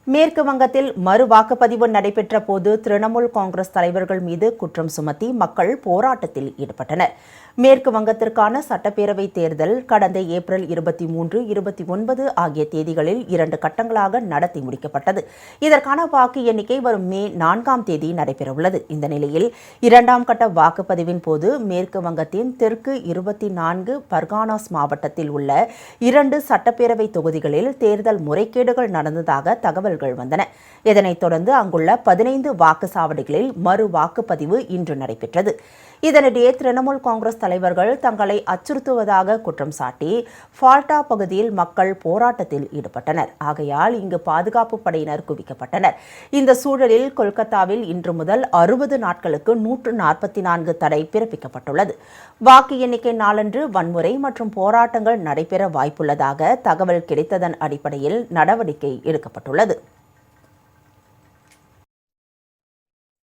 மேற்கு வங்கத்தில் மறு வாக்குப்பதிவு நடைபெற்ற போது திரிணாமுல் காங்கிரஸ் தலைவர்கள் மீது குற்றம் சுமத்தி மக்கள் போராட்டத்தில் ஈடுபட்டனர். மேற்கு வங்கத்திற்கான சட்டப்பேரவை தேர்தல் கடந்த ஏப்ரல் 23, 29 ஆகிய தேதிகளில் 2 கட்டங்களாக நடத்தி முடிக்கப்பட்டது. இதற்கான வாக்கு எண்ணிக்கை வரும் மே 4ஆம் தேதி நடைபெறவுள்ளது. இந்த நிலையில் 2ஆம் கட்ட வாக்குப்பதிவின் போது மேற்கு வங்கத்தின் தெற்கு 24 பர்கானாஸ் மாவட்டத்தில் உள்ள 2 சட்டப்பேரவை தொகுதிகளில் தேர்தல் முறைகேடுகள் நடந்ததாக தகவல்கள் வந்தன. இதனைத் தொடர்ந்து அங்குள்ள 15 வாக்குச்சாவடிகளில் மறு வாக்குப்பதிவு இன்று நடைபெற்றது. இதனிடையே திரிணாமுல் காங்கிரஸ் தலைவர்கள் தங்களை அச்சுறுத்துவதாக குற்றம் சாட்டி ஃபால்டா பகுதியில் மக்கள் போராட்டத்தில் ஈடுபட்டனர். ஆகையால் இங்கு பாதுகாப்பு படையினர் குவிக்கப்பட்டனர். இந்த சூழலில் கொல்கத்தாவில் இன்று முதல் 60 நாட்களுக்கு 144 தடை பிறப்பிக்கப்பட்டுள்ளது. வாக்கு எண்ணிக்கை நாளன்று வன்முறை மற்றும் போராட்டங்கள் நடைபெற வாய்ப்புள்ளதாக தகவல் கிடைத்ததன் அடிப்படையில் நடவடிக்கை எடுக்கப்பட்டுள்ளது.